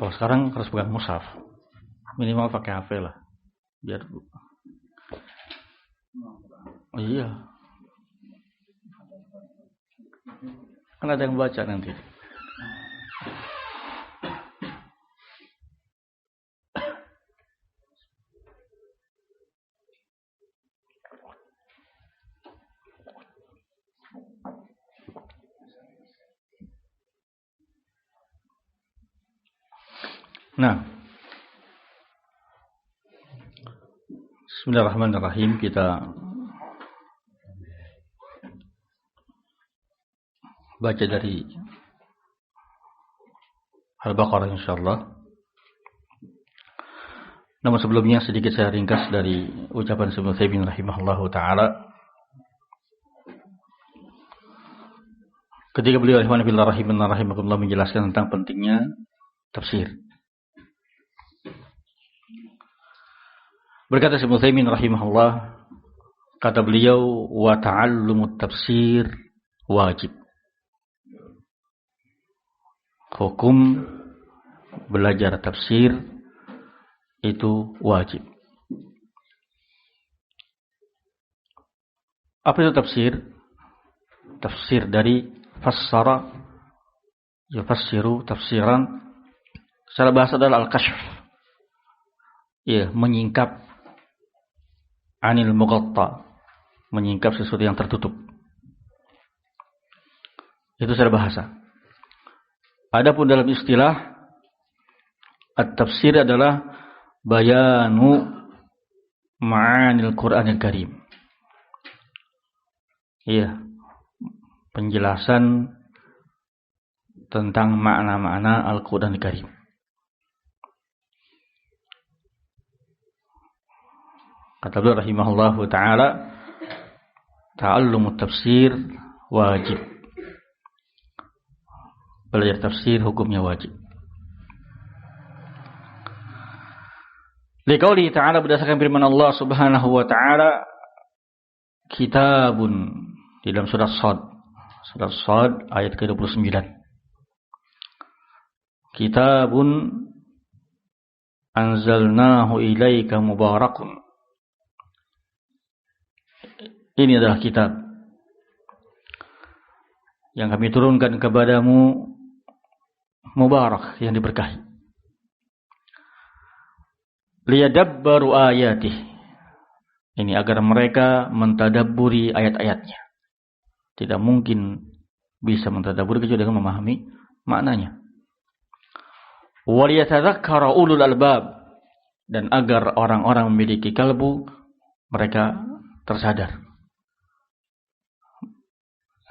Kalau sekarang harus pegang mushaf. Minimal pakai HP lah. Biar iya. Kan ada yang baca nanti. Nah, Bismillahirrahmanirrahim, kita baca dari Al-Baqarah insyaallah. Namun sebelumnya sedikit saya ringkas dari ucapan Ibnu Utsaimin rahimahullahu taala. Ketika beliau rahimakumullah menjelaskan tentang pentingnya tafsir. Berkata Ibnu Utsaimin rahimahullah, kata beliau, wa ta'allumut tafsir wajib. Hukum belajar tafsir itu wajib. Apa itu tafsir? Tafsir dari fassara yufassiru tafsiran. Secara bahasa adalah al-kashf. Ya, menyingkap anil mughatta, menyingkap sesuatu yang tertutup. Itu secara bahasa. Adapun dalam istilah, at-tafsir adalah bayanu ma'anil Qur'anil Karim. Iya, penjelasan tentang makna-makna Al-Qur'anil Karim. Kata beliau rahimahullahu ta'ala, ta'allumut tafsir wajib. Belajar tafsir hukumnya wajib. Liqauli ta'ala, berdasarkan firman Allah subhanahu wa ta'ala, kitabun, di dalam surat Shad. Surat Shad ayat ke-29. Kitabun anzalnahu ilaika mubarakun. Ini adalah kitab yang kami turunkan kepadamu, mubarak, yang diberkahi. Liyadabbaru ayatih. Ini agar mereka mentadabburi ayat-ayatnya. Tidak mungkin bisa mentadabburi kecuali dengan memahami maknanya. Waliyatadzakkara ulul albab. Dan agar orang-orang memiliki kalbu, mereka tersadar.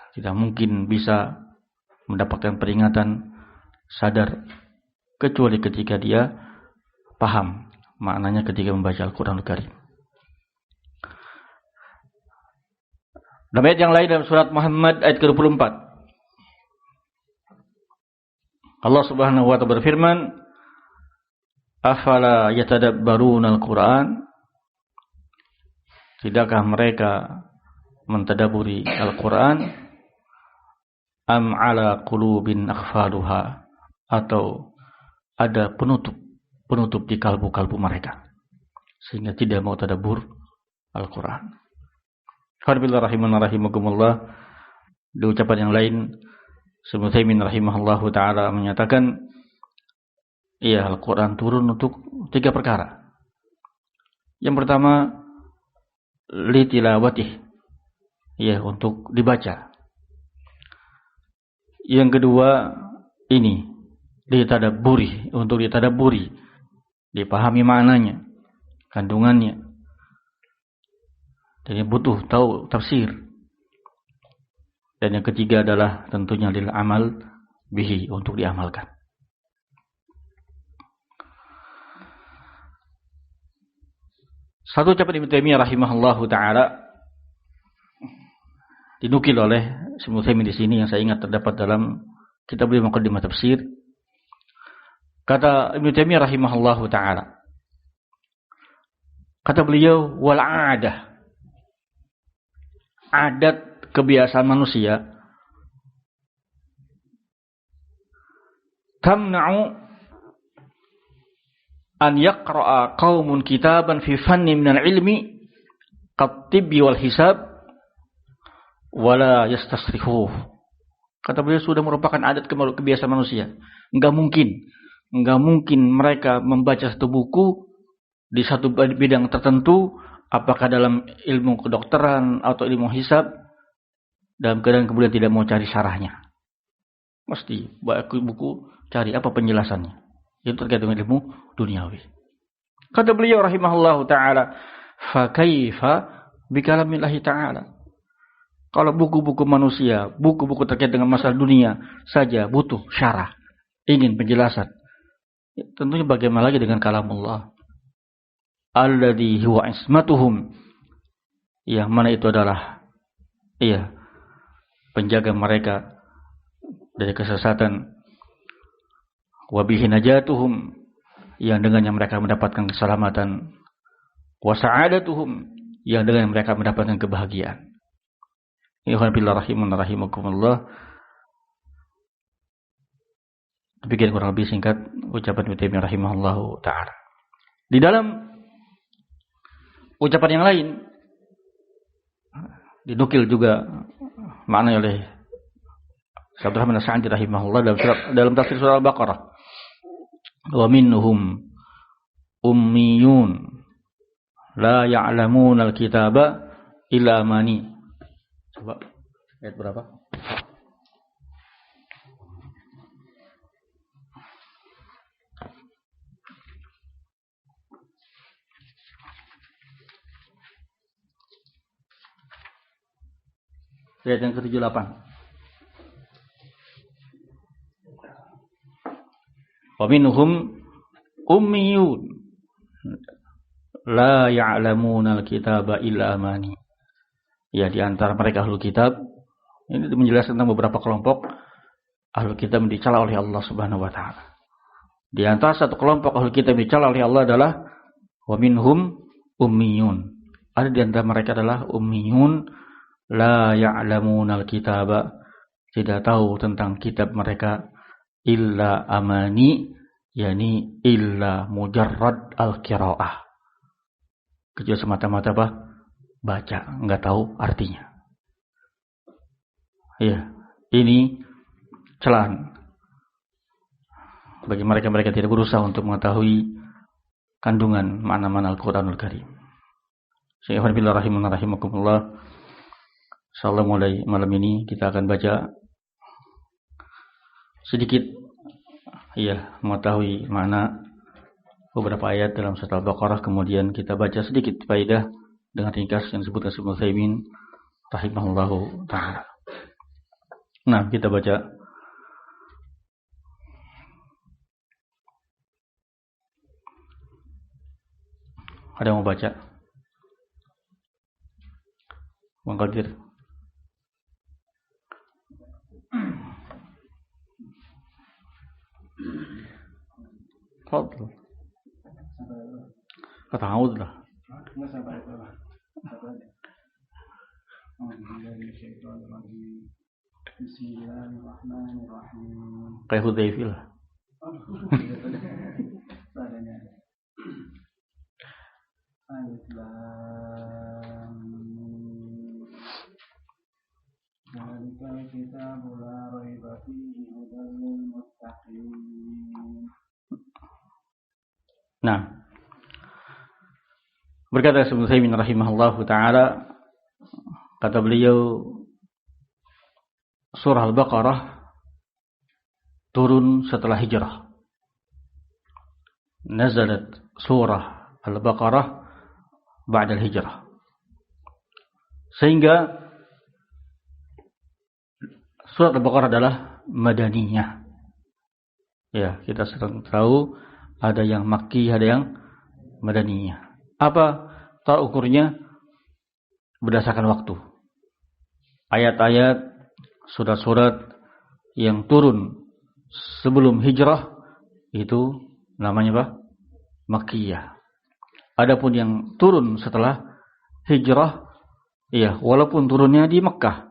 Tidak mungkin bisa mendapatkan peringatan sadar kecuali ketika dia paham maknanya ketika membaca Al-Quranul Karim. Dalam ayat yang lain dalam surat Muhammad ayat ke-24, Allah Subhanahu wa ta'ala berfirman, afala yatadabbaruna al-Quran. Tidakkah mereka mentadaburi Al-Quran? Am ala qulubin akhfaluha, atau ada penutup di kalbu-kalbu mereka sehingga tidak mau tadabbur Al-Quran. Alhamdulillah rahimakumullah. Di ucapan yang lain, Ibnu Utsaimin rahimahullahu taala menyatakan, iya, Al-Quran turun untuk 3 perkara. Yang pertama, li tilawatih, ya, untuk dibaca. Yang kedua, ini ditadabburi, untuk ditadabburi, dipahami maknanya, kandungannya. Jadi butuh tahu tafsir. Dan yang ketiga adalah tentunya lil amal bihi, untuk diamalkan. Satu ucapan Ibnu Taimiyah rahimahullahu taala dinukil oleh Ibnu Utsaimin di sini, yang saya ingat terdapat dalam kitab beliau Muqaddimah Tafsir. Kata Ibnu Taimiyah rahimahullahu taala, kata beliau, wal adah, adat kebiasaan manusia, tamna'u an yaqra'a qaumun kitaban fi fannin minal ilmi qat-tibbi wal hisab wala yastasrifuh. Kata beliau sudah merupakan adat kebiasaan manusia. Enggak mungkin mereka membaca satu buku di satu bidang tertentu, apakah dalam ilmu kedokteran atau ilmu hisab, dalam keadaan kemudian tidak mau cari syarahnya. Mesti baca buku, cari apa penjelasannya. Itu terkait dengan ilmu duniawi. Kata beliau rahimahullahu ta'ala, fa kaifa bikalamillahi ta'ala. Kalau buku-buku manusia, buku-buku terkait dengan masalah dunia saja butuh syarah, ingin penjelasan. Tentunya bagaimana lagi dengan kalamullah. Alladzi huwa ismatuhum, yang mana itu adalah penjaga mereka dari kesesatan. Wa bihi najatuhum, yang dengannya mereka mendapatkan keselamatan. Wa sa'adatuhum, yang dengan mereka mendapatkan kebahagiaan. Ikhwan billah rahimun rahimakumullah. Demikian kurang lebih singkat ucapan Ibnu Taimiyah rahimahullahu ta'ala. Di dalam ucapan yang lain dinukil juga makna oleh Syekh Abdul Rahman As-Sa'di rahimahullah dalam tafsir surah Al-Baqarah. Wa minhum ummiyun la ya'lamuna al-kitaba illa amani. Coba ayat berapa? Ayat yang ke-78. Wa minhum ummiyun la ya'lamuna al-kitaba illa amani. Ya, di antara mereka ahlul kitab, ini menjelaskan tentang beberapa kelompok ahlul kitab yang dicela oleh Allah Subhanahu wa taala. Di antara satu kelompok ahlul kitab yang dicela oleh Allah adalah wa minhum ummiyun. Ada di antara mereka adalah ummiyun la ya'lamuna al-kitaba, tidak tahu tentang kitab mereka, illa amani, yakni illa mujarrad al-qiraah. Kecuali semata-mata apa? Baca, enggak tahu artinya. Ya, ini celaan bagi mereka tidak berusaha untuk mengetahui kandungan makna-makna Al-Qur'anul Karim. Syaikhul billah rahimakumullah. Insyaallah mulai malam ini kita akan baca sedikit mengetahui makna beberapa ayat dalam surah Al-Baqarah, kemudian kita baca sedikit faedah dengan ringkas yang disebutkan Ibnu Utsaimin rahimahullahu ta'ala. Nah, kita baca. Ada yang mau baca? Bang Qadir. Fadl. Ta'awud lah. Bismillahirrahmanirrahim. Kayak Hudayfi lah. Alif Lam Mim. Zalikal kitabu la raiba fihi hudal lil muttaqin. Nah, berkata Ibnu Utsaimin rahimahullahu ta'ala, kata beliau, surah Al-Baqarah turun setelah hijrah. Nazalat surah Al-Baqarah ba'da al-hijrah. Sehingga surah Al-Baqarah adalah madaniyah. Ya, kita sedang tahu ada yang Makki, ada yang madaniyah. Apa tolak ukurnya? Berdasarkan waktu. Ayat-ayat, surat-surat yang turun sebelum hijrah itu namanya apa? Makkiyah. Adapun yang turun setelah hijrah, walaupun turunnya di Mekkah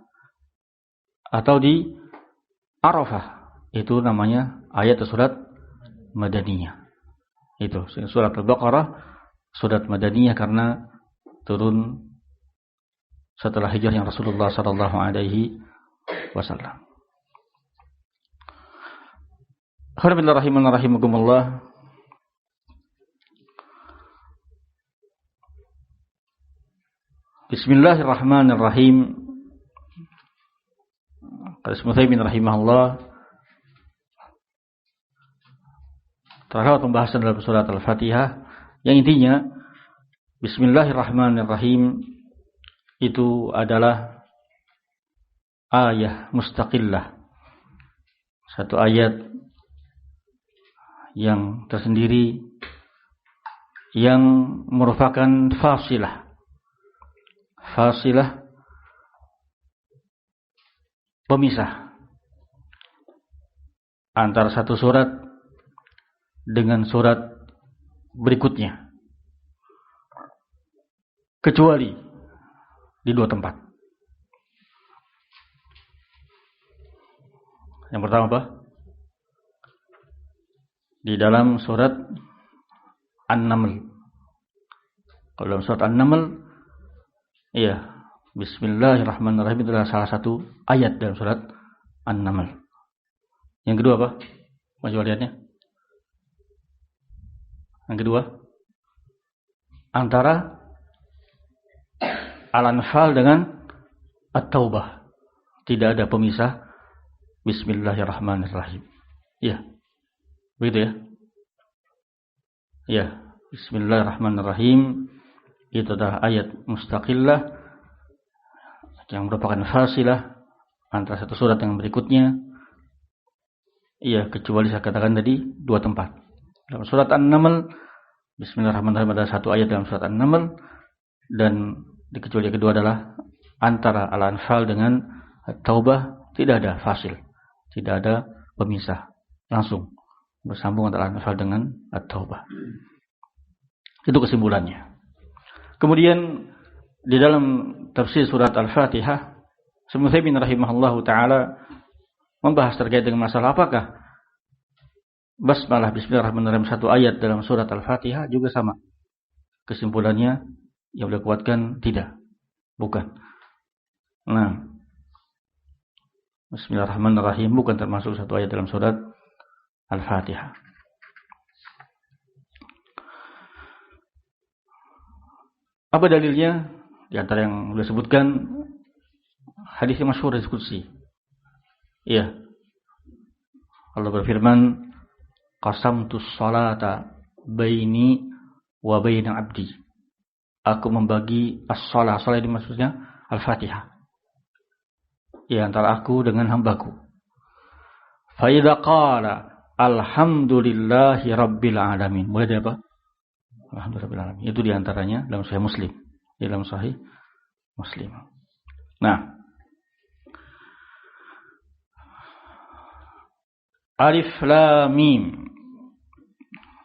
atau di Arafah, itu namanya ayat atau surat madaniyah. Itu surat Al-Baqarah, surat Madaniyah karena turun setelah hijrahnya Rasulullah sallallahu alaihi wasallam. Alhamdulillah. Bismillahirrahmanirrahim. Qala Ibnu rahimahullah, terdapat pembahasan dalam surat Al-Fatihah yang intinya Bismillahirrahmanirrahim itu adalah ayat mustaqillah, satu ayat yang tersendiri yang merupakan fasilah pemisah antara satu surat dengan surat berikutnya, kecuali di dua tempat. Yang pertama apa? Di dalam surat An-Naml. Kalau dalam surat An-Naml, iya, Bismillahirrahmanirrahim itu adalah salah satu ayat dalam surat An-Naml. Yang kedua apa? Penjualiannya? Yang kedua, antara Al-Anfal dengan At-Taubah tidak ada pemisah. Bismillahirrahmanirrahim. Ya, begitu ya. Ya, Bismillahirrahmanirrahim itu adalah ayat mustaqillah yang merupakan fasilah antara satu surat yang berikutnya. Iya, kecuali saya katakan tadi dua tempat. Dalam surat An-Naml, Bismillahirrahmanirrahim adalah satu ayat dalam surat An-Naml, dan kecuali yang kedua adalah antara Al-Anfal dengan At-Taubah tidak ada fasil, tidak ada pemisah, langsung bersambung antara Al-Anfal dengan At-Taubah. Itu kesimpulannya. Kemudian di dalam tafsir surat Al-Fatihah, Ibnu rahimahullahu taala membahas terkait dengan masalah apakah basmalah Bismillahirrahmanirrahim satu ayat dalam surat Al-Fatihah juga sama. Kesimpulannya yang beliau kuatkan tidak, bukan. Nah, Bismillahirrahmanirrahim bukan termasuk satu ayat dalam surat Al-Fatihah. Apa dalilnya? Di antara yang beliau sebutkan hadis yang masyhur dari Qudsi. Iya. Allah berfirman, qasamtus salata baini wa baina abdi. Aku membagi as-shalah. Shalah ini maksudnya Al-Fatihah. Ya, antara aku dengan hambaku. Fa idza qala alhamdulillahi rabbil alamin. Mulai dari apa? Alhamdulillah rabbil alamin. Itu di antaranya dalam Sahih Muslim. Dalam Sahih Muslim. Nah, Alif Lam Mim.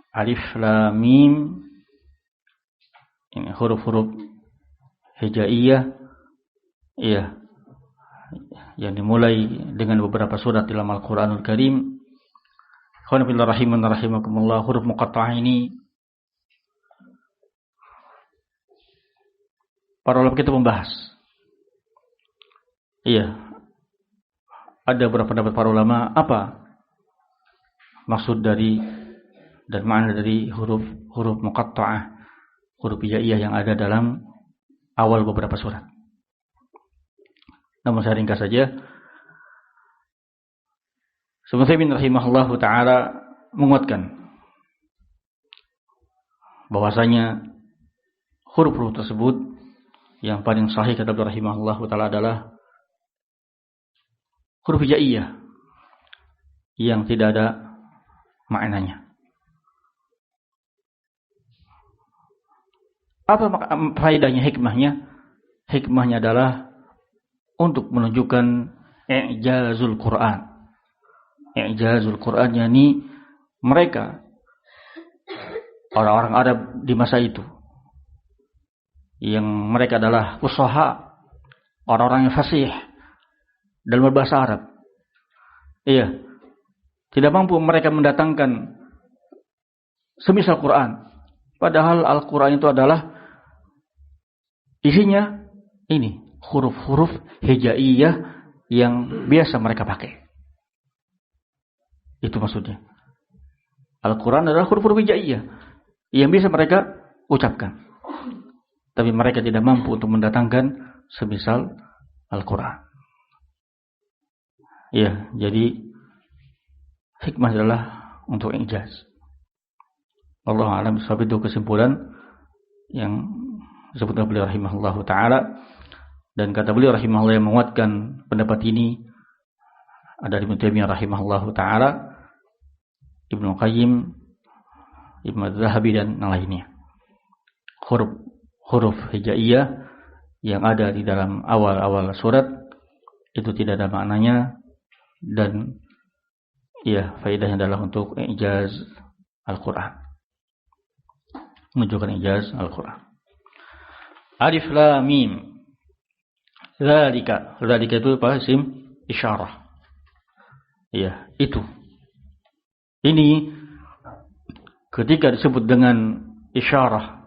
Alif Lam Mim ini huruf-huruf hijaiyah, iya, yang dimulai dengan beberapa surat dalam Al-Qur'anul Karim. Khawanabillah rahimakumullah, huruf muqatta'ah ini para ulama kita membahas. Iya, ada beberapa pendapat para ulama apa maksud dari dan makna dari huruf muqatta'ah, huruf hijaiyah yang ada dalam awal beberapa surat. Namun saya ringkas saja. Ibnu rahimahullahu taala menguatkan bahwasanya huruf-huruf tersebut yang paling sahih kata beliau rahimahullahu taala adalah huruf hijaiyah yang tidak ada maknanya. Apa faedahnya, hikmahnya? Hikmahnya adalah untuk menunjukkan i'jazul Quran. I'jazul Quran, yakni mereka orang-orang Arab di masa itu yang mereka adalah fusaha, orang-orang yang fasih dalam berbahasa Arab. Iya. Tidak mampu mereka mendatangkan semisal Quran. Padahal Al-Quran itu adalah isinya ini huruf-huruf hijaiyah yang biasa mereka pakai. Itu maksudnya. Al-Quran adalah huruf-huruf hijaiyah yang bisa mereka ucapkan. Tapi mereka tidak mampu untuk mendatangkan semisal Al-Quran. Ya, jadi hikmah adalah untuk ijaz. Allah a'lam bishawab. Itu kesimpulan yang disebutkan beliau rahimahullahu taala, dan kata beliau rahimahullah yang menguatkan pendapat ini ada Ibnu Taimiyah rahimahullahu taala, Ibnu Qayyim, Ibnu Zahabi dan yang lainnya. Huruf hijaiyah yang ada di dalam awal-awal surat itu tidak ada maknanya, dan ya faedahnya adalah untuk ijaz Al-Quran, menunjukkan ijaz Al-Quran. Alif Lam Mim. Dzalika itu apa? Isim isyarah. Ya, itu. Ini ketika disebut dengan isyarah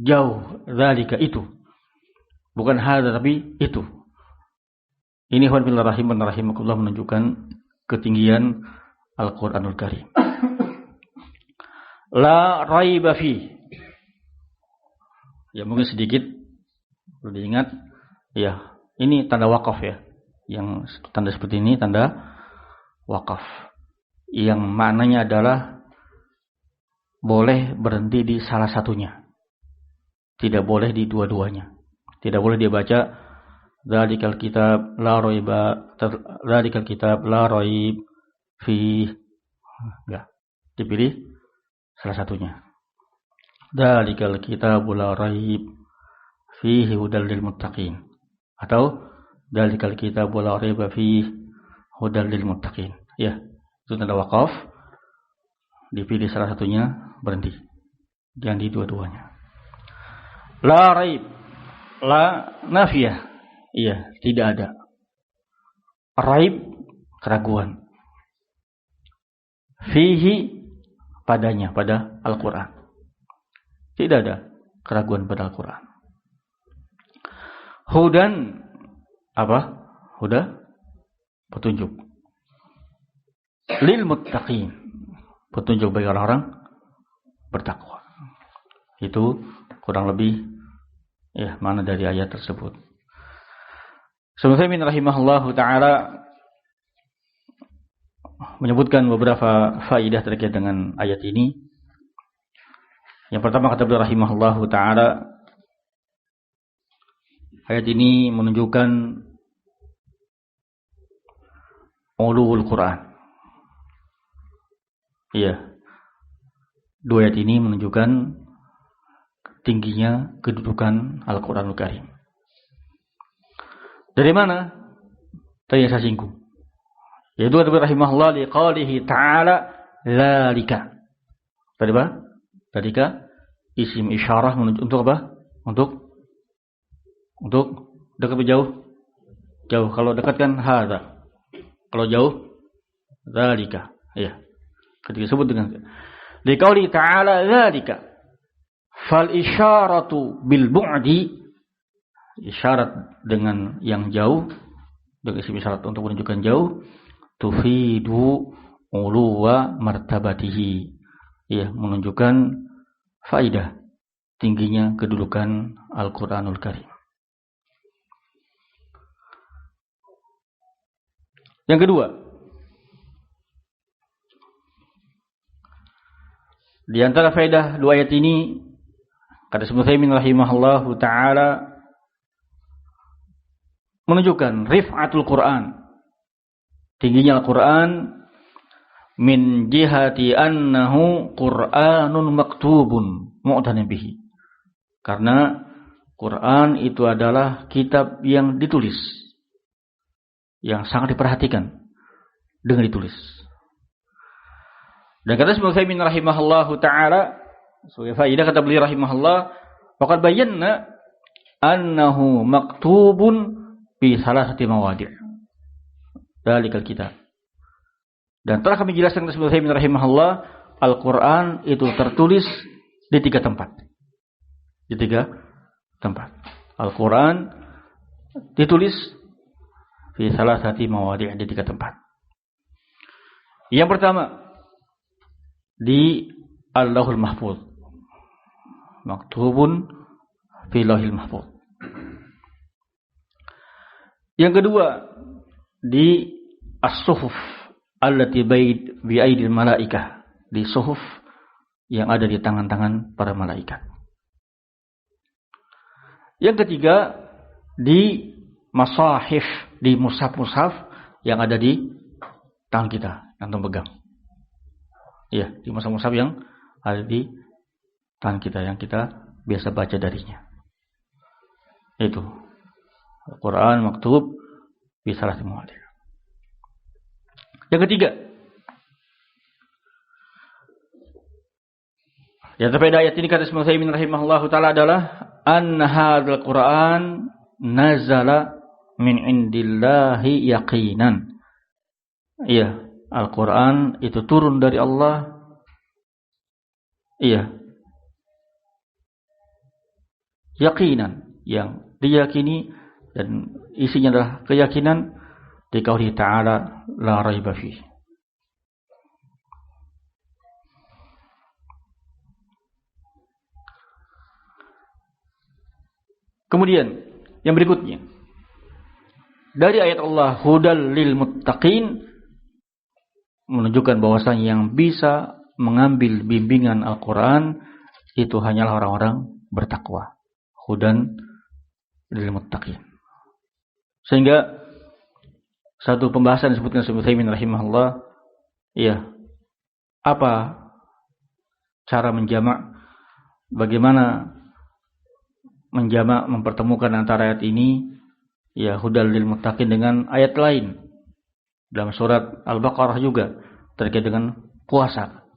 jauh, dzalika itu. Bukan hada tapi itu. Ini wabillahi rahiman rahimakumullah menunjukkan ketinggian Al-Qur'anul Karim. La raiba fi. Ya mungkin sedikit perlu diingat. Ya, ini tanda wakaf ya. Yang tanda seperti ini tanda wakaf. Yang maknanya adalah boleh berhenti di salah satunya. Tidak boleh di dua-duanya. Tidak boleh dia baca dzalikal kitab la raiba, dzalikal kitab la raib fi. Enggak. Dipilih salah satunya. Dzalikal kitab la raib fihi hudal lil muttaqin. Atau dzalikal kitab la raiba fihi hudal lil muttaqin. Ya, itu tanda wakaf. Dipilih salah satunya, berhenti. Jangan di dua-duanya. La raib, la nafiyah. Iya, tidak ada. Raib, keraguan. Fihi, padanya, pada Al-Quran. Tidak ada keraguan pada Al-Quran. Hudan, apa? Huda, petunjuk. Lil muttaqin, petunjuk bagi orang-orang bertakwa. Itu kurang lebih ya mana dari ayat tersebut. Ibnu rahimahullahu taala menyebutkan beberapa faidah terkait dengan ayat ini. Yang pertama kata beliau rahimahullahu taala, ayat ini menunjukkan ulul Quran. Iya. Dua ayat ini menunjukkan tingginya kedudukan Al-Qur'anul Karim. Dari mana? Tadi yang saya singgung. Yaitu kata rahimahullah liqalihi ta'ala dzalika. Tadi apa? Dzalika isim isyarah untuk apa? Untuk dekat atau jauh? Jauh. Kalau dekat kan hadza. Kalau jauh dzalika. Iya. Ketika disebut dengan liqalihi ta'ala dzalika. Fal isyaratu bil bu'di, isyarat dengan yang jauh, dengan isim isyarat untuk menunjukkan jauh, tufidu uluwa martabatihi, ya menunjukkan faidah tingginya kedudukan Al-Qur'anul Karim. Yang kedua, di antara faedah dua ayat ini kata Ibnu Taimiyah rahimahullahu taala menunjukkan rif'atul Quran, tingginya Al-Quran, min jihati annahu Qur'anun maktubun mu'tanin bihi. Karena Quran itu adalah kitab yang ditulis, yang sangat diperhatikan dengan ditulis. Dan kata Ibnu Taimiyah rahimahullahu taala, sebagai faedah kata beliau rahimahullah, faqad bayyana annahu maktubun fi salasati mawadi'. Dzalikal kitab. Dan telah kami jelaskan kepada Ibnu Taimiyah rahimahullah, Al-Quran itu tertulis di 3 tempat. Di 3 tempat. Al-Quran ditulis fi salasati mawadi' di 3 tempat. Yang pertama di Al-Lauhul Mahfuz. Maktubun fi Lauhil Mahfuz. Yang kedua di As-Suhuf allati bi aidil malaikah, di suhuf yang ada di tangan-tangan para malaikat. Yang ketiga di masahif, di mushaf-mushaf yang ada di tangan kita, yang pegang. Iya, di mushaf-mushaf yang ada di tangan kita, yang kita biasa baca darinya. Itu Al-Quran maktub bi salati mawadi'. Yang ketiga, yang terkait ayat ini kata Syekh Utsaimin rahimahullahu taala adalah an hadzal Qur'an nazala min indillahi yaqinan. Iya, Al-Qur'an itu turun dari Allah. Iya. Yaqinan, yang diyakini dan isinya adalah keyakinan di qauli ta'ala la raiba fi. Kemudian yang berikutnya dari ayat Allah hudal lil muttaqin menunjukkan bahwasanya yang bisa mengambil bimbingan Al-Qur'an itu hanyalah orang-orang bertakwa. Hudan lil muttaqin. Sehingga satu pembahasan disebutkan Syekh Utsaimin rahimahullah, iya, apa cara menjamak, bagaimana menjamak, mempertemukan antara ayat ini, ya, hudal lil muttaqin dengan ayat lain dalam surat Al-Baqarah juga terkait dengan puasa.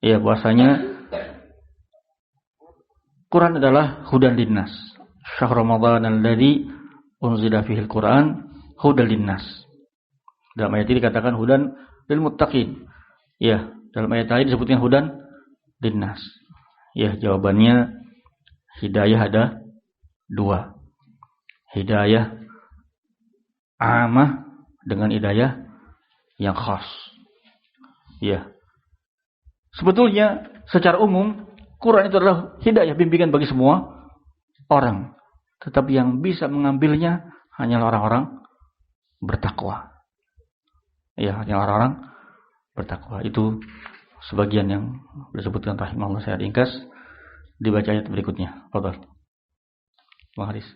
Ya, puasanya Quran adalah hudan linnas. Syahr Ramadan alladzi unzila fihi al-Quran hudan linnas. Dalam ayat ini dikatakan hudan lil muttaqin. Ya, dalam ayat lain disebutkan hudan linnas. Ya, jawabannya hidayah ada 2. Hidayah amah dengan hidayah yang khas. Ya. Sebetulnya secara umum Quran itu adalah hidayah, bimbingan bagi semua orang. Tetapi yang bisa mengambilnya hanyalah orang-orang bertakwa. Ya, hanya orang-orang bertakwa. Itu sebagian yang disebutkan rahimahullah, saya ringkas. Dibaca ayat berikutnya. Fadhal. Bang Haris.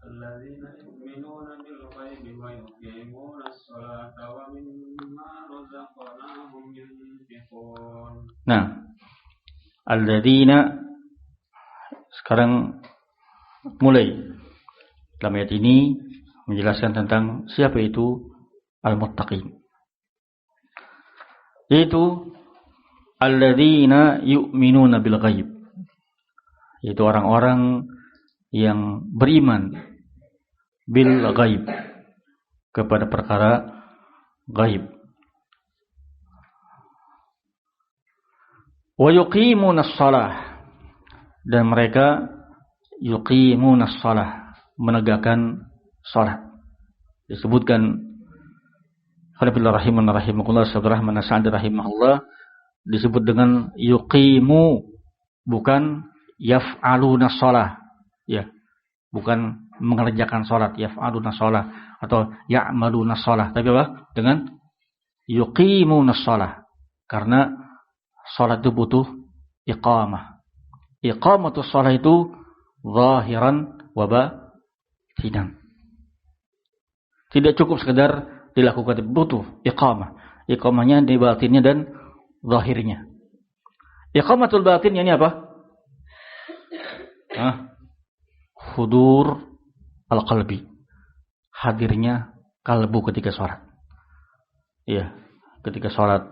Alladzina yu'minuna bil ghaibi wa yuqimuna as-salata wa mimma razaqnahum yunfiqun. Nah, alladzina sekarang mulai dalam ayat ini menjelaskan tentang siapa itu al-muttaqin. Yaitu alladzina yu'minuna bil ghaib. Yaitu orang-orang yang beriman bil ghaib, kepada perkara ghaib. Wa yuqimunas shalah, dan mereka yuqimunas shalah, menegakkan salat. Disebutkan Alhamdulillah rahimakumullah Abdurrahman As-Sa'di rahimahullah, disebut dengan yuqimu, bukan yaf'aluna shalah. Ya, bukan mengerjakan salat, yaf'aluna shalah atau ya'maluna shalah, tapi apa? Dengan yuqimuna shalah. Karena salat itu butuh iqamah. Iqamatus shalah itu zahiran wa batinan. Tidak cukup sekedar dilakukan, butuh iqamah. Iqamahnya di batinnya dan zahirnya. Iqamatul batinnya ini apa? Hudur al-qalbi. Hadirnya kalbu ketika sholat. Iya, ketika sholat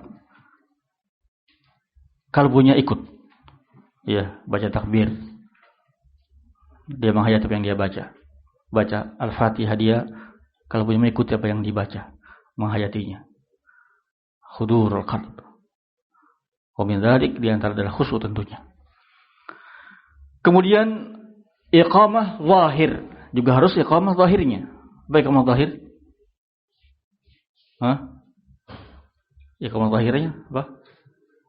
kalbunya ikut. Iya, baca takbir. Dia menghayati apa yang dia baca. Baca Al-Fatihah, dia kalbunya mengikuti apa yang dibaca. menghayatinya. Hudurul qalb. Wa min dzalik di antara adalah khusyuk tentunya. Kemudian iqamah zahir, juga harus iqamah zahirnya. Baik iqamah zahir? Iqamah zahirnya apa?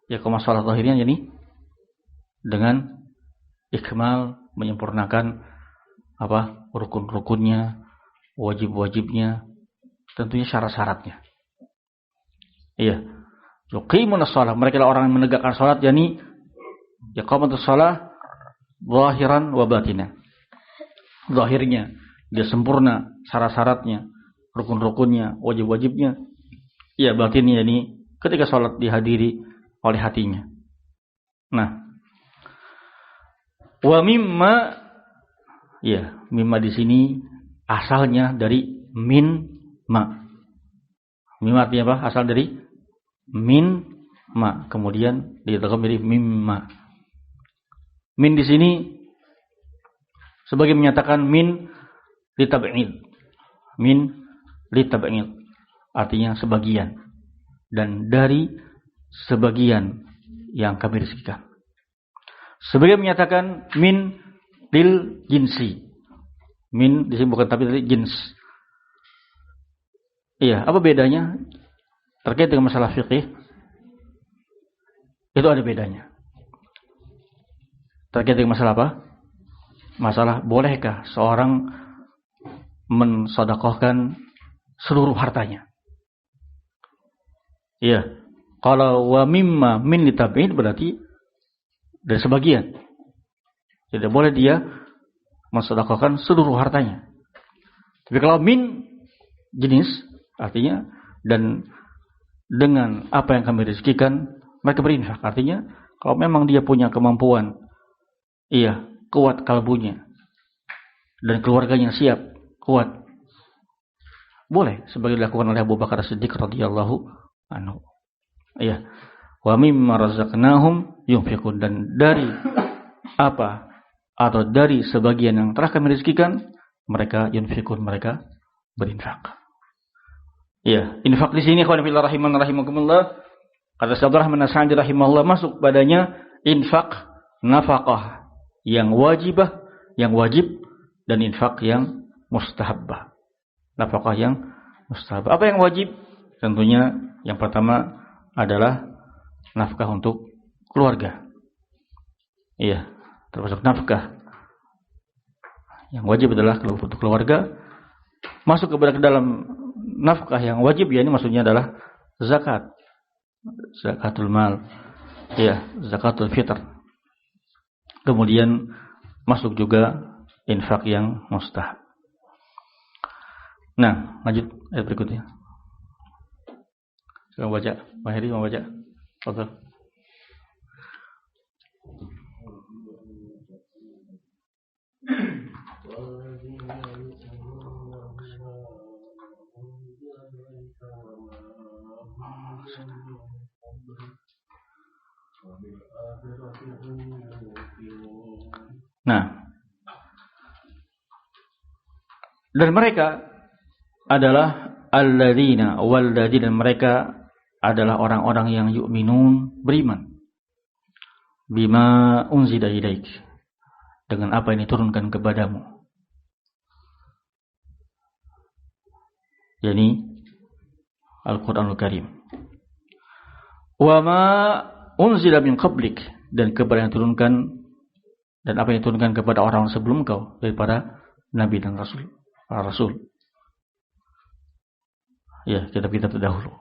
Iqamah salat zahirnya yakni dengan ikmal, menyempurnakan apa? Rukun-rukunnya, wajib-wajibnya, tentunya syarat-syaratnya. Iya. Yuqimunas shalah, mereka adalah orang yang menegakkan salat, yakni iqamatus shalah zahiran wa batinan. Zahirnya dia sempurna, syarat-syaratnya, rukun-rukunnya, wajib-wajibnya. Ya, batinnya ini ketika salat dihadiri oleh hatinya. Nah, wa mimma, ya, mimma di sini asalnya dari min ma. Mimma artinya apa? Asal dari min ma, kemudian diidgham menjadi mimma. Min di sini sebagai menyatakan min litab'id. Min litab'id artinya sebagian, dan dari sebagian yang kami rezekikan. Sebagai menyatakan min lil jinsi. Min di sini bukan tapi dari jins. Iya, apa bedanya terkait dengan masalah fikih? Itu ada bedanya. Terkait dengan masalah apa? Masalah bolehkah seorang mensedekahkan seluruh hartanya? Iya. Kalau wa mimma min litab'id berarti dari sebagian. Tidak boleh dia mensedekahkan seluruh hartanya. Tapi kalau min jenis artinya dan dengan apa yang kami rezekikan mereka berinfak. Artinya kalau memang dia punya kemampuan, iya, kuat kalbunya dan keluarganya siap, kuat, boleh sebagai dilakukan oleh Abu Bakar Siddiq radhiyallahu anhu. Iya. Wa mimma razaqnahum yunfiqun, dan dari apa atau dari sebagian yang telah kami rezekikan mereka yunfiqun, mereka berinfak. Iya, infak di sini ikhwan fillah rahimakumullah, kata Abdurrahman As-Sa'di rahimahullah, masuk padanya infak nafaqah yang wajibah, yang wajib, dan infak yang mustahabbah. Nafaqah yang mustahabbah. Apa yang wajib? Tentunya yang pertama adalah nafkah untuk keluarga. Iya, termasuk nafkah yang wajib adalah untuk keluarga. Masuk ke dalam nafkah yang wajib, ya ini maksudnya adalah zakat, zakatul mal, ya, zakatul fitr. Kemudian masuk juga infak yang mustahab. Nah, lanjut ayat berikutnya. Silakan baca, Pak Heri mau baca. Betul. Nah, dan mereka adalah alladzina walladzina, mereka adalah orang-orang yang yu'minun, beriman, bima unzila ilaik, dengan apa yang diturunkan kepadamu, yakni Al-Qur'anul Karim. Wa ma unzila min qablik, dan kepada yang diturunkan, dan apa yang diturunkan kepada orang sebelum kau daripada nabi dan rasul, para rasul. Ya, kitab-kitab terdahulu.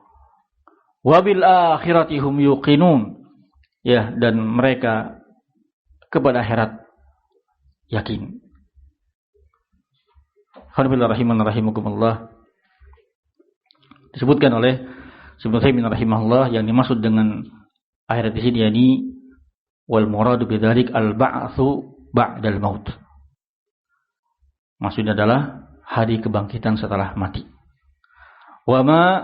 Wa bil akhirati hum yuqinun. Ya, dan mereka kepada akhirat yakin. Alhamdulillah rahimakumullah. Disebutkan oleh Ibnu Taimiyah rahimahullah, yang dimaksud dengan akhirat di sini yakni wal muradu bidzalik al ba'tsu ba'dal maut. Maksudnya adalah hari kebangkitan setelah mati. Wa ma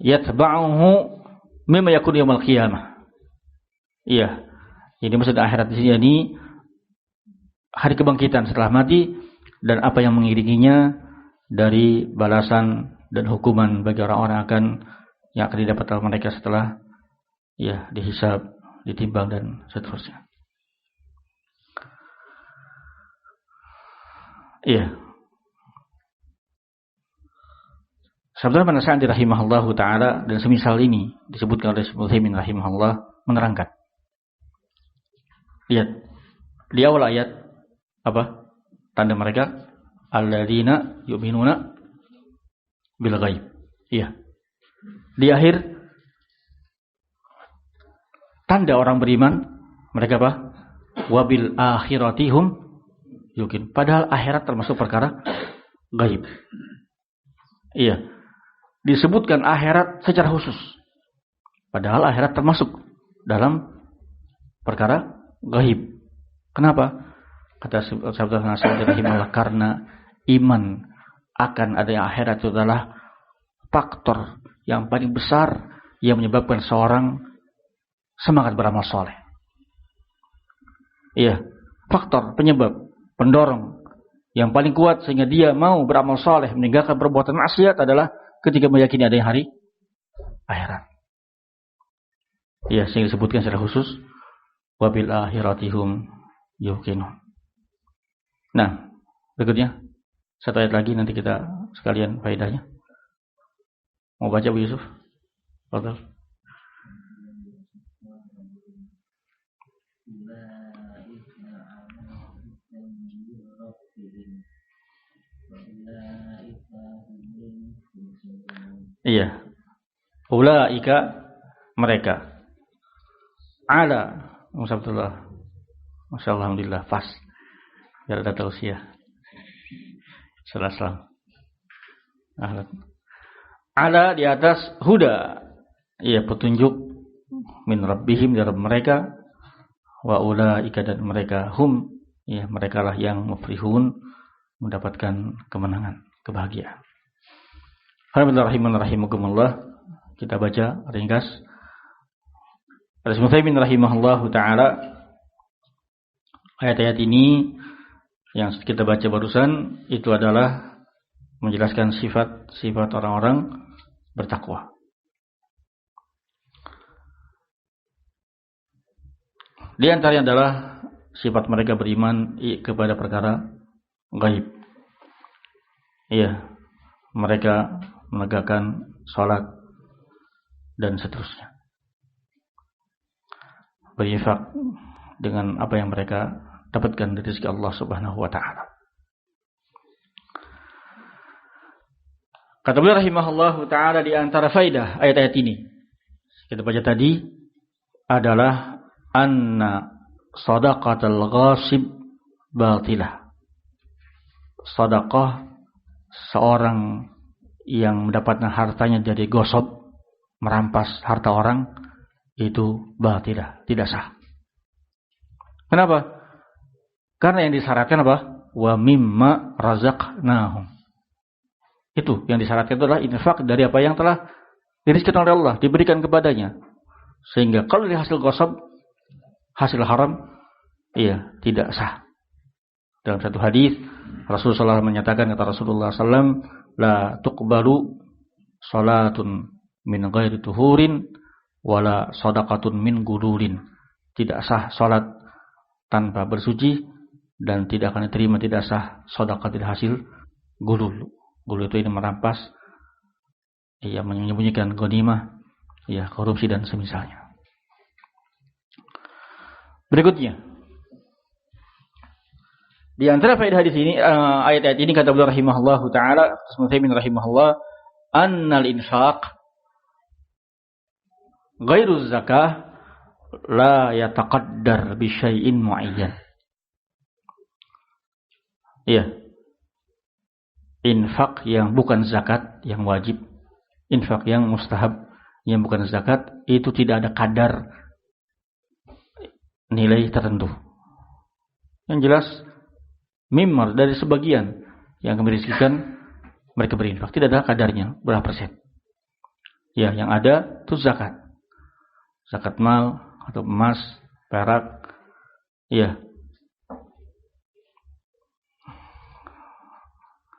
yatba'uhu mimma yakun yaumil qiyamah. Iya. Jadi maksud akhirat di sini yakni hari kebangkitan setelah mati dan apa yang mengiringinya dari balasan dan hukuman bagi orang-orang yang akan didapat oleh mereka setelah dihisab, ditimbang dan seterusnya. Sabda Ibnu Sa'di rahimahullahu taala dan semisal ini disebutkan oleh Ibnu Utsaimin rahimahullah menerangkan. Lihat di awal ayat apa? Tanda mereka alladzina yu'minuna bil ghaib. Iya. Di akhir tanda orang beriman mereka apa? Wabil akhiratihum yuqin. Padahal akhirat termasuk perkara gaib. Iya. Disebutkan akhirat secara khusus. Padahal akhirat termasuk dalam perkara gaib. Kenapa? Kata Sabda Nasir rahimahullah, karena iman akan adanya akhirat itu adalah faktor yang paling besar yang menyebabkan seorang semangat beramal soleh. Iya, faktor penyebab, pendorong yang paling kuat sehingga dia mau beramal soleh, meninggalkan perbuatan maksiat adalah ketika meyakini adanya hari akhirat. Iya, sehingga disebutkan secara khusus wabil akhiratihum yuqinun. Nah, berikutnya satu ayat lagi nanti kita sekalian faedahnya. Mau baca Bu Yusuf? Fadhal. Iya. Ulaika mereka. Ala Musabdullah. Masyaallah, alhamdulillah pas. Biar ada tausiah. Salam. Ala di atas huda. Iya, petunjuk min rabbihim dari mereka. Wa ulaika dan mereka hum, ya mereka lah yang muflihun, mendapatkan kemenangan, kebahagiaan. Alhamdulillah. Kita baca ringkas. Ibnu Utsaimin rahimahullahu taala, ayat-ayat ini yang kita baca barusan itu adalah menjelaskan sifat-sifat orang-orang bertakwa. Di antaranya adalah sifat mereka beriman kepada perkara gaib. Iya, mereka menegakkan salat dan seterusnya. Berinfak dengan apa yang mereka dapatkan dari rezeki Allah Subhanahu wa taala. Kata beliau rahimahullahu taala di antara faedah ayat-ayat ini kita baca tadi adalah anna shadaqatul ghasib batilah. Sedekah seorang yang mendapatkan hartanya dari gosop, merampas harta orang, itu batilah, tidak sah. Kenapa? Karena yang disyaratkan apa? Wa mimma razaqnahum. Itu yang disyaratkan itu adalah infak dari apa yang telah dirizkikan oleh Allah, diberikan kepadanya. Sehingga kalau dari hasil gosop, hasil haram, iya, tidak sah. Dalam satu hadis Rasulullah SAW menyatakan, kata Rasulullah SAW, la tuqbalu salatun min ghairi tuhurin wala sadaqatun min gulurin. Tidak sah salat tanpa bersuci dan tidak akan diterima, tidak sah sedekah tidak hasil gulul. Gulul itu ini merampas, ia menyembunyikan ghanimah, ya korupsi dan semisalnya. Berikutnya, di antara faedah hadis ini, ayat-ayat ini kata beliau rahimahullahu taala, Muslimin rahimahullah, annal infaq ghairu zakah la yataqaddar bi syai'in muayyan. Iya. Infak yang bukan zakat yang wajib, infak yang mustahab yang bukan zakat, itu tidak ada kadar nilai tertentu. Yang jelas mimar dari sebagian yang kami rizkikan mereka berinfak, tidak ada kadarnya berapa persen. Ya, yang ada itu zakat. Zakat mal atau emas, perak. Ya.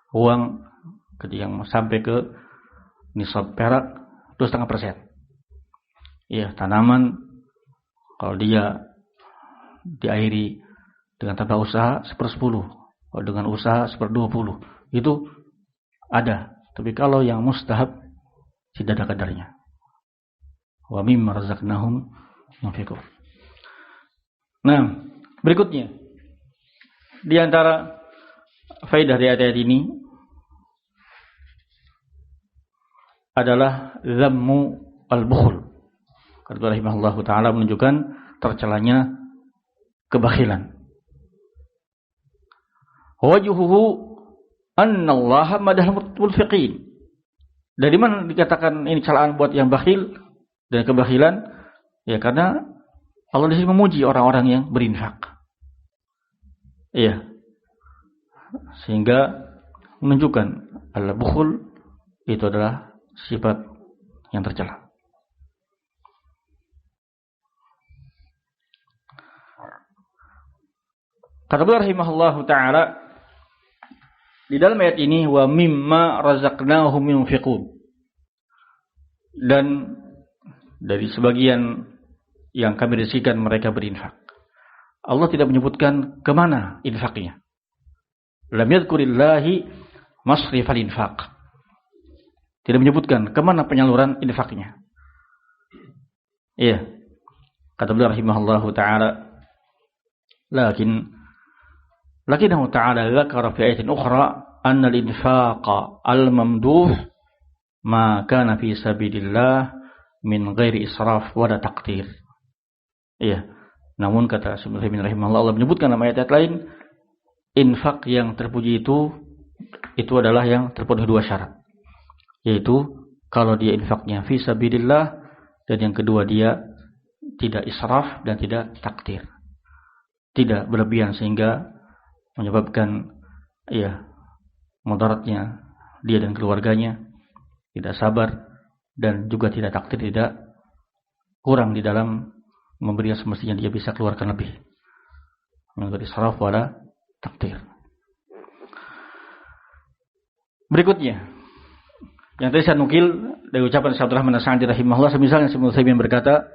Uang ketika sampai ke nisab perak 2,5%. Ya, tanaman kalau dia diairi dengan tanpa usaha 1/10, kalau dengan usaha 1/20, itu ada. Tapi kalau yang mustahab tidak ada kadarnya. Wa mimma razaqnahum yunfiqun. Nah, berikutnya di antara faedah dari ayat ini adalah zammu al-bukhl. Kata rahimahullahu taala menunjukkan tercelanya kebakhilan. Wajuhuhu annallaha madahal munfiqin. Dari mana dikatakan ini celaan buat yang bakhil dan kebakhilan? Ya karena Allah di sini memuji orang-orang yang berinfak. Iya. Sehingga menunjukkan al-bukhl itu adalah sifat yang tercela. Kata beliau rahimahullahu taala di dalam ayat ini wa mimma razaqnahum yunfiqun. Dan dari sebagian yang kami rezekikan mereka berinfak. Allah tidak menyebutkan kemana infaknya. Lam yadhkurillahi masrifal infaq. Tidak menyebutkan kemana penyaluran infaknya. Iya. Kata beliau rahimahullahu taala Lakinnahu ta'ala dzakara fi ayatin ukhra anna al-infaqa al-mamduh ma kana fi sabilillah min ghairi israf wa la taqtir. Iya. Namun kata Syekh Ibnu rahimahullah Allah menyebutkan dalam ayat lain infak yang terpuji itu adalah yang terpenuhi 2 syarat. Yaitu kalau dia infaknya fi sabilillah dan yang kedua dia tidak israf dan tidak taktir. Tidak berlebihan sehingga menyebabkan mudaratnya dia dan keluarganya, tidak sabar dan juga tidak takdir, tidak kurang di dalam memberi yang semestinya dia bisa keluarkan lebih. Menurut israf wala takdir. Berikutnya yang tadi saya nukil dari ucapan Syekh Abdurrahman As-Sa'di rahimahullah, semisalnya Ibnu Utsaimin berkata,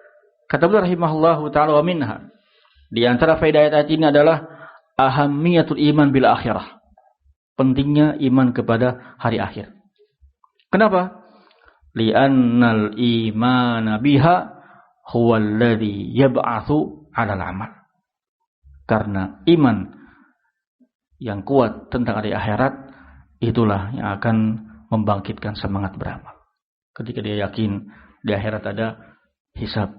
kata beliau rahimahullahu taala wa minha, di antara faedah ayat ini adalah ahammiyatul iman bil akhirah. Pentingnya iman kepada hari akhir. Kenapa? Li'annal imana biha huwa alladhi yab'atsu 'alal amal. Karena iman yang kuat tentang hari akhirat itulah yang akan membangkitkan semangat beramal. Ketika dia yakin di akhirat ada hisab,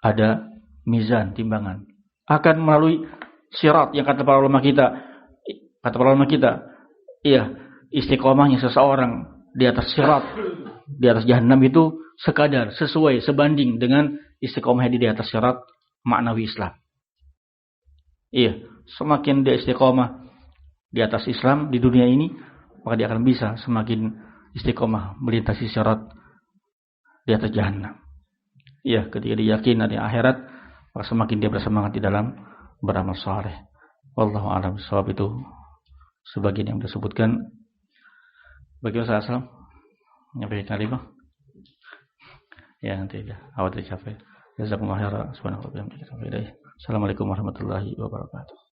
ada mizan, timbangan, akan melalui syirat yang kata para ulama kita, iya, istiqomahnya seseorang di atas syirat, di atas jahanam itu sekadar, sesuai, sebanding dengan istiqomahnya di atas syirat maknawi Islam. Iya, semakin dia istiqomah di atas Islam di dunia ini, maka dia akan bisa semakin istiqomah melintasi syirat di atas jahanam. Iya, ketika dia yakin ada akhirat, maka semakin dia bersemangat di dalam beramal saleh. Wallahu a'lam bishawab. Itu sebagian yang disebutkan. Bagaimana salam? Nyampaikan kalimah? Ya nanti ya. Awal tercapai. Jazakumullah khairan. Subhanallah. Assalamualaikum warahmatullahi wabarakatuh.